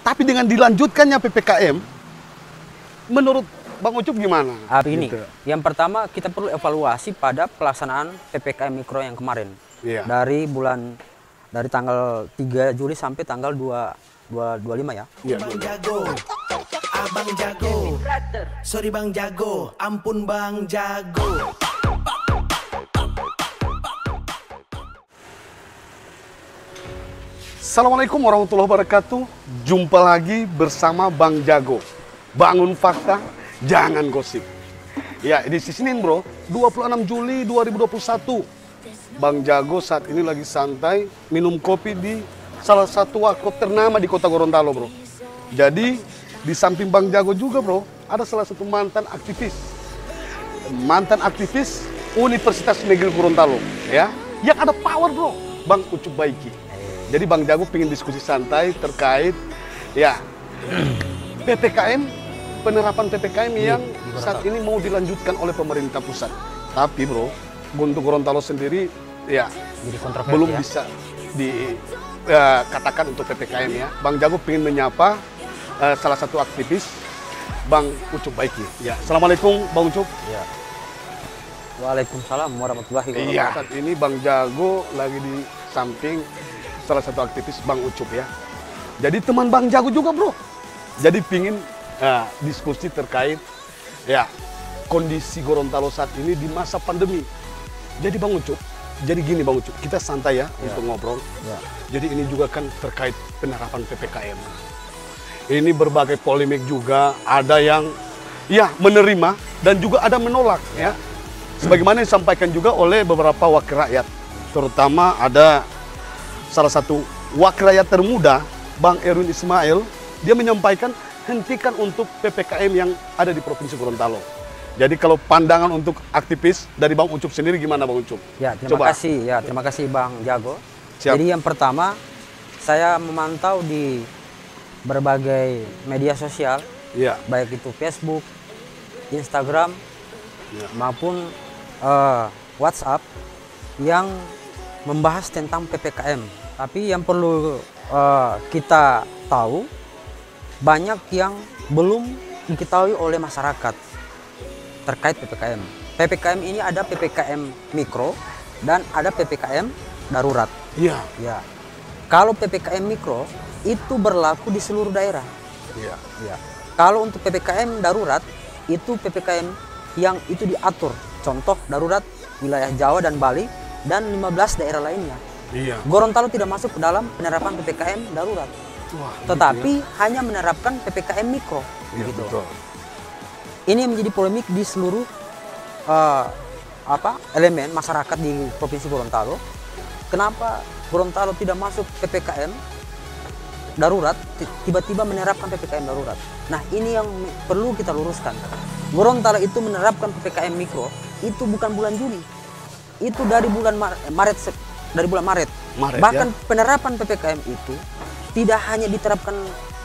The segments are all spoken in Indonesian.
Tapi dengan dilanjutkannya PPKM, menurut Bang Ucup gimana? Begini, Gitu. yang pertama kita perlu evaluasi pada pelaksanaan PPKM Mikro yang kemarin. Iya. Dari tanggal 3 Juli sampai tanggal 25 ya. Iya, Bang Jago, Abang Jago, sorry Bang Jago, ampun Bang Jago. Assalamualaikum warahmatullahi wabarakatuh. Jumpa lagi bersama Bang Jago. Bangun fakta, jangan gosip. Ya, di Senin bro, 26 Juli 2021. Bang Jago saat ini lagi santai minum kopi di salah satu warkop ternama di kota Gorontalo bro. Jadi di samping Bang Jago juga bro, ada salah satu mantan aktivis Universitas Negeri Gorontalo ya, yang ada power bro, Bang Ucup Baiki. Jadi Bang Jago pengen diskusi santai terkait ya PPKM, penerapan PPKM yang saat ini mau dilanjutkan oleh pemerintah pusat. Tapi bro, untuk Gorontalo sendiri ya Jadi kontroversi belum ya. bisa dikatakan untuk PPKM ya. Bang Jago pengen menyapa salah satu aktivis, Bang Ucup Baiki. Ya, assalamualaikum Bang Ucup. Ya. Waalaikumsalam warahmatullahi wabarakatuh. Iya, saat ini Bang Jago lagi di samping salah satu aktivis Bang Ucup ya. Jadi teman Bang Jago juga bro. Jadi pingin diskusi terkait ya kondisi Gorontalo saat ini di masa pandemi. Jadi Bang Ucup, jadi gini Bang Ucup, kita santai ya untuk ngobrol. Ya. Jadi ini juga kan terkait penerapan PPKM. Ini berbagai polemik juga, ada yang ya menerima dan juga ada menolak ya. Sebagaimana disampaikan juga oleh beberapa wakil rakyat, terutama ada salah satu wakil rakyat termuda, Bang Erwin Ismail, dia menyampaikan hentikan untuk PPKM yang ada di Provinsi Gorontalo. Jadi kalau pandangan untuk aktivis dari Bang Ucup sendiri gimana Bang Ucup? Ya, terima kasih Bang Jago. Siap. Jadi yang pertama, saya memantau di berbagai media sosial, Iya. baik itu Facebook, Instagram, Ya. maupun WhatsApp yang membahas tentang PPKM. Tapi yang perlu kita tahu, banyak yang belum diketahui oleh masyarakat terkait PPKM. PPKM ini ada PPKM mikro dan ada PPKM darurat. Iya. Ya. Kalau PPKM mikro itu berlaku di seluruh daerah. Iya. Ya. Kalau untuk PPKM darurat itu PPKM yang itu diatur. Contoh darurat wilayah Jawa dan Bali dan 15 daerah lainnya. Iya. Gorontalo tidak masuk ke dalam penerapan PPKM darurat. Wah, Tetapi hanya menerapkan PPKM mikro. gitu ya? Iya, Begitu. betul. Ini yang menjadi polemik di seluruh elemen masyarakat di Provinsi Gorontalo. Kenapa Gorontalo tidak masuk PPKM darurat, tiba-tiba menerapkan PPKM darurat? Nah, ini yang perlu kita luruskan. Gorontalo itu menerapkan PPKM mikro itu bukan bulan Juli, itu dari bulan Maret. Bahkan ya? penerapan PPKM itu tidak hanya diterapkan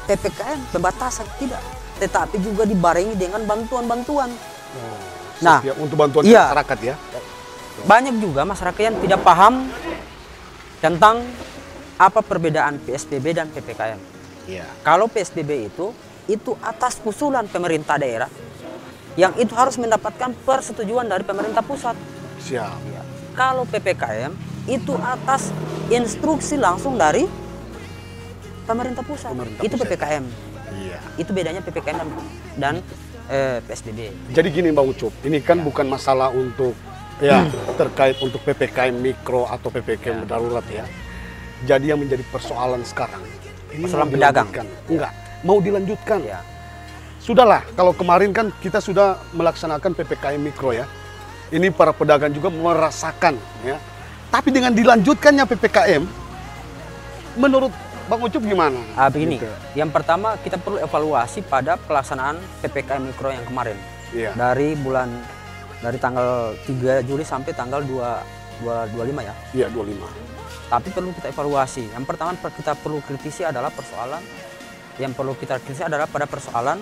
PPKM pembatasan, tidak, tetapi juga dibarengi dengan bantuan-bantuan. Nah, Ya, untuk bantuan iya. masyarakat ya. Banyak juga masyarakat yang tidak paham tentang apa perbedaan PSBB dan PPKM. Iya. Kalau PSBB itu atas usulan pemerintah daerah yang itu harus mendapatkan persetujuan dari pemerintah pusat. Siap. Ya. Kalau PPKM itu atas instruksi langsung dari pemerintah pusat. Itu pusat. PPKM. Iya. Itu bedanya PPKM dan PSBB. Jadi gini Bang Ucup, ini kan bukan masalah untuk ya terkait untuk PPKM mikro atau PPKM darurat ya. Jadi yang menjadi persoalan sekarang ini Persoalan mau pedagang. dilanjutkan. Enggak, mau dilanjutkan. Ya. Sudahlah, kalau kemarin kan kita sudah melaksanakan PPKM mikro ya. Ini para pedagang juga merasakan ya. Tapi dengan dilanjutkannya PPKM, menurut Bang Ucup gimana? Begini, Gitu. yang pertama kita perlu evaluasi pada pelaksanaan PPKM mikro yang kemarin. Iya. Dari tanggal 3 Juli sampai tanggal 25 ya. Iya, 25. Tapi perlu kita evaluasi. Yang pertama kita perlu kritisi adalah pada persoalan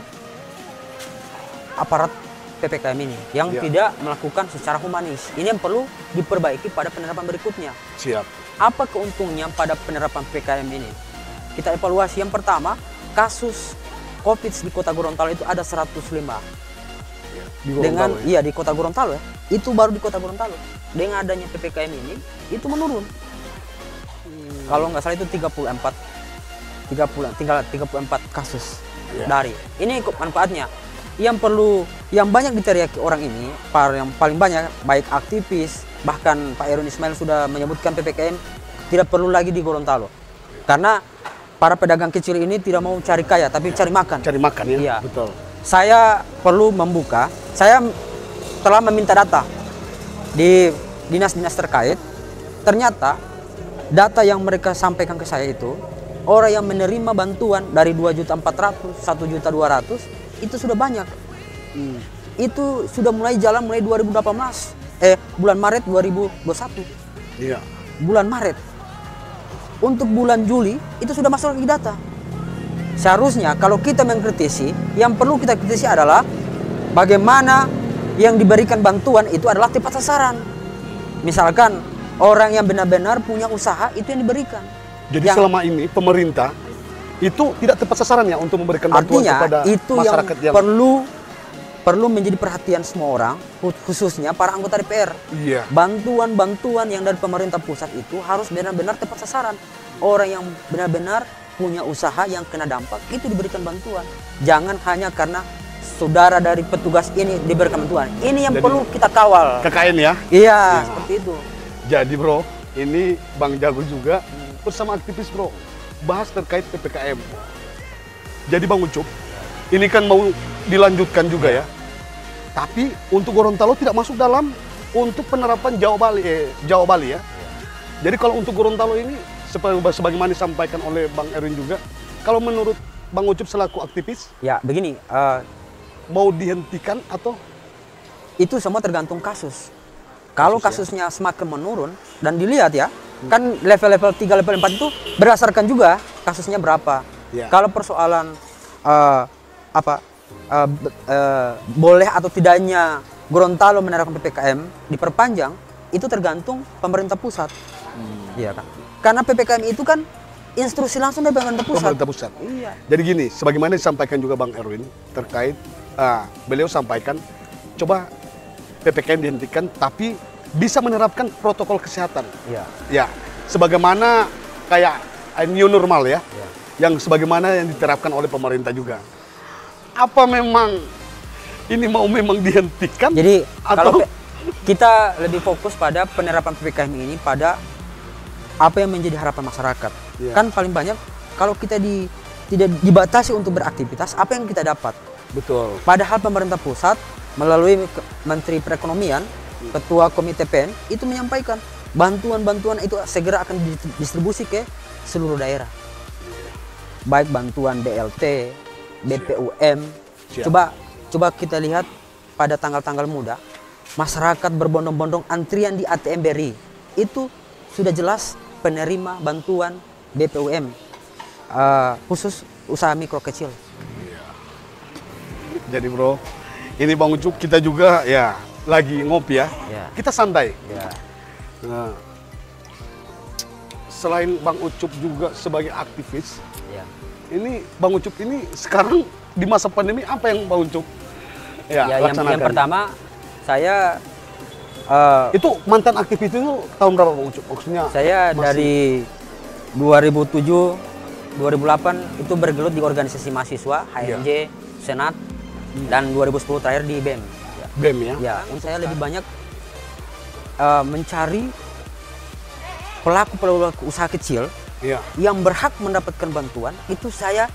aparat PPKM ini yang Ya. tidak melakukan secara humanis. Ini yang perlu diperbaiki pada penerapan berikutnya. Siap. Apa keuntungannya pada penerapan PPKM ini? Kita evaluasi. Yang pertama, kasus COVID di Kota Gorontalo itu ada 105. Di Gorontalo, ya? Iya di Kota Gorontalo ya. Itu baru di Kota Gorontalo. Dengan adanya PPKM ini itu menurun. Kalau nggak salah itu 34 kasus dari. Ini manfaatnya. Yang banyak diteriaki orang ini, yang paling banyak baik aktivis, bahkan Pak Erwin Ismail sudah menyebutkan PPKM tidak perlu lagi di Gorontalo. Karena para pedagang kecil ini tidak mau cari kaya, tapi cari makan. Cari makan ya, Iya. betul. Saya perlu membuka, saya telah meminta data di dinas-dinas terkait. Ternyata data yang mereka sampaikan ke saya itu, orang yang menerima bantuan dari 2.400.000, 1.200.000 itu sudah banyak. Itu sudah mulai jalan mulai 2018, bulan Maret 2021. Iya. Bulan Maret. Untuk bulan Juli itu sudah masuk lagi data. Seharusnya kalau kita mengkritisi, yang perlu kita kritisi adalah bagaimana yang diberikan bantuan itu adalah tepat sasaran. Misalkan orang yang benar-benar punya usaha itu yang diberikan. Jadi selama ini pemerintah itu tidak tepat sasaran ya untuk memberikan bantuan artinya, kepada itu masyarakat yang perlu menjadi perhatian semua orang, khususnya para anggota DPR. Iya. Bantuan-bantuan yang dari pemerintah pusat itu harus benar-benar tepat sasaran. Orang yang benar-benar punya usaha yang kena dampak itu diberikan bantuan. Jangan hanya karena saudara dari petugas ini diberikan bantuan. Ini yang perlu kita kawal. KKN ya. Iya, seperti itu. Jadi bro, ini Bang Jago juga bersama aktivis bro bahas terkait PPKM. Jadi Bang Ucup, ini kan mau dilanjutkan juga ya. Tapi untuk Gorontalo tidak masuk dalam untuk penerapan Jawa Bali ya. Jadi kalau untuk Gorontalo ini sebagaimana disampaikan oleh Bang Erwin juga, kalau menurut Bang Ucup selaku aktivis, Ya, begini, mau dihentikan atau itu semua tergantung kasus. Kalau kasusnya semakin menurun dan dilihat ya, kan level-level 3, level 4 itu berdasarkan juga kasusnya berapa. Ya. Kalau persoalan boleh atau tidaknya Gorontalo menerapkan PPKM diperpanjang, itu tergantung pemerintah pusat. Iya kan? Karena PPKM itu kan instruksi langsung dari pemerintah pusat. pemerintah pusat? Iya. Jadi gini, sebagaimana disampaikan juga Bang Erwin terkait, beliau sampaikan, coba PPKM dihentikan, tapi bisa menerapkan protokol kesehatan. Iya. Ya, sebagaimana kayak new normal ya, yang sebagaimana yang diterapkan oleh pemerintah juga. Apa memang ini mau memang dihentikan? Jadi atau kalau kita lebih fokus pada penerapan PPKM ini pada apa yang menjadi harapan masyarakat. Iya. Kan paling banyak kalau kita tidak dibatasi untuk beraktivitas, apa yang kita dapat? betul. Padahal pemerintah pusat melalui Menteri Perekonomian, Ketua Komite PEN itu menyampaikan bantuan-bantuan itu segera akan didistribusi ke seluruh daerah. Baik bantuan BLT, BPUM. Siap. Coba kita lihat pada tanggal-tanggal muda, masyarakat berbondong-bondong antrian di ATM BRI. Itu sudah jelas penerima bantuan BPUM, khusus usaha mikro kecil. Jadi bro, ini Bang Ucup, kita juga ya lagi ngopi ya. Ya. Kita santai. Ya. Nah, selain Bang Ucup juga sebagai aktivis, Ya. ini Bang Ucup ini sekarang di masa pandemi apa yang Bang Ucup laksanakan? Yang pertama saya Itu mantan aktivis itu tahun berapa Bang Ucup? Maksudnya saya dari 2007 2008 itu bergelut di organisasi mahasiswa HMJ, Senat, dan 2010 terakhir di BEM. BEM ya? Ya, saya lebih banyak mencari pelaku usaha kecil Iya. yang berhak mendapatkan bantuan. Itu saya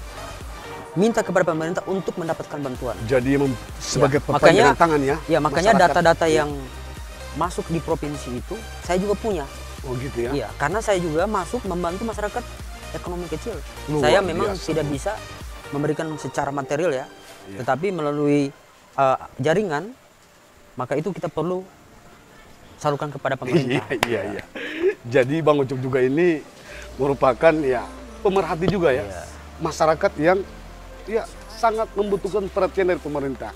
minta kepada pemerintah untuk mendapatkan bantuan. Jadi sebagai Ya, perpanjangan tangan ya? Ya, makanya masyarakat. data-data yang masuk di provinsi itu saya juga punya. Oh gitu ya? Iya, karena saya juga masuk membantu masyarakat ekonomi kecil. Luar Saya memang biasa. tidak bisa memberikan secara material ya, Iya. tetapi melalui jaringan, maka itu kita perlu salurkan kepada pemerintah. Iya. Jadi Bang Ucup juga ini merupakan ya pemerhati juga ya. Iya. Masyarakat yang ya sangat membutuhkan perhatian dari pemerintah.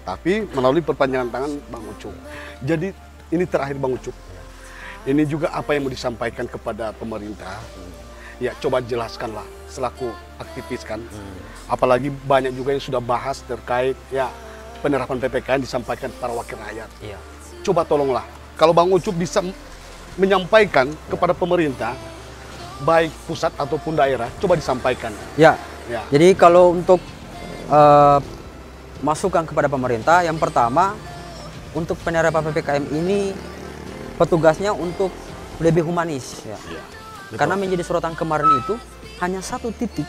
Tapi melalui perpanjangan tangan Bang Ucup. Jadi ini terakhir Bang Ucup. Ini juga apa yang mau disampaikan kepada pemerintah. Ya, coba jelaskanlah selaku aktivis kan. Apalagi banyak juga yang sudah bahas terkait ya penerapan PPKM disampaikan para wakil rakyat. Iya. Coba tolonglah, kalau Bang Ucup bisa menyampaikan kepada pemerintah, baik pusat ataupun daerah, coba disampaikan. Ya. Ya. Jadi kalau untuk masukan kepada pemerintah, yang pertama untuk penerapan PPKM ini petugasnya untuk lebih humanis ya. Ya, Karena menjadi sorotan kemarin itu hanya satu titik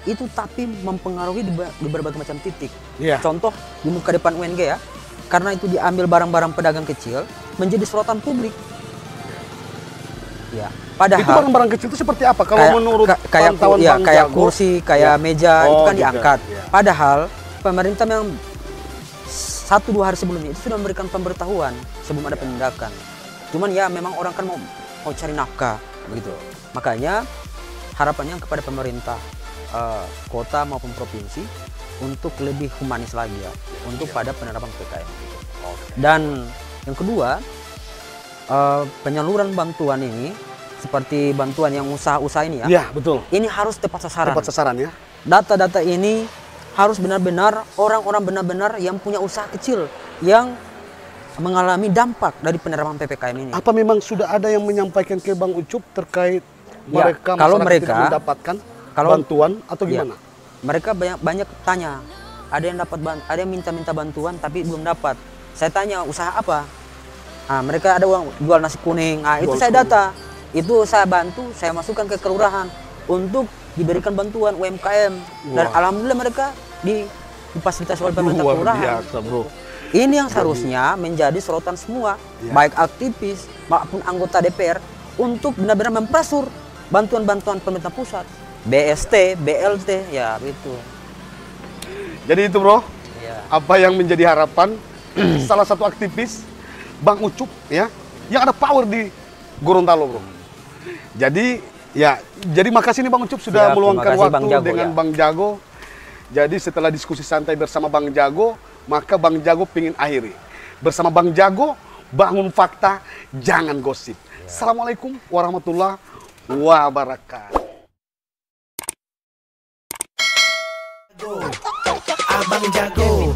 itu tapi mempengaruhi di berbagai macam titik. Iya. Contoh di muka depan UNG ya, karena itu diambil barang-barang pedagang kecil menjadi sorotan publik. Ya, padahal Itu barang-barang kecil itu seperti apa? Kalau menurut kayak pantauan Bang kayak Jago, kursi, kayak meja itu Oh, kan juga. diangkat. Iya. Padahal pemerintah memang 1-2 hari sebelumnya itu sudah memberikan pemberitahuan sebelum ada penindakan. Cuman ya memang orang kan mau cari nafkah begitu. Makanya harapannya kepada pemerintah kota maupun provinsi untuk lebih humanis lagi ya untuk pada penerapan PPKM. Dan yang kedua penyaluran bantuan ini seperti bantuan yang usaha-usaha ini ya. Iya, betul. Ini harus tepat sasaran. Tepat sasaran ya. Data-data ini harus benar-benar orang-orang benar-benar yang punya usaha kecil yang mengalami dampak dari penerapan PPKM ini. Apa memang sudah ada yang menyampaikan ke Bang Ucup terkait Ya, mereka kalau masyarakat mereka- tidak mendapatkan kalau- bantuan atau Ya, gimana? mereka banyak tanya. Ada yang dapat ada yang minta bantuan tapi belum dapat. Saya tanya usaha apa? Ah, mereka ada uang jual nasi kuning. Ah, itu Jual saya kuning. data. Itu saya bantu, saya masukkan ke kelurahan untuk diberikan bantuan UMKM. Dan Wah. alhamdulillah mereka difasilitasi oleh pemerintah Luar kelurahan. biasa, bro. Ini yang seharusnya menjadi sorotan semua, Ya. baik aktivis maupun anggota DPR untuk benar-benar memprasur bantuan-bantuan pemerintah pusat, BST, BLT, ya begitu. Jadi itu, bro. Ya. Apa yang menjadi harapan salah satu aktivis Bang Ucup ya, yang ada power di Gorontalo, bro. Jadi makasih nih Bang Ucup sudah Siap, meluangkan terima kasih, waktu Bang Jago, dengan ya. Bang Jago. Jadi setelah diskusi santai bersama Bang Jago, maka Bang Jago pingin akhiri. Bersama Bang Jago, bangun fakta, jangan gosip. Assalamualaikum warahmatullahi wabarakatuh. Abang jago,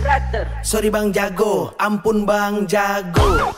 sorry Bang Jago, ampun Bang Jago.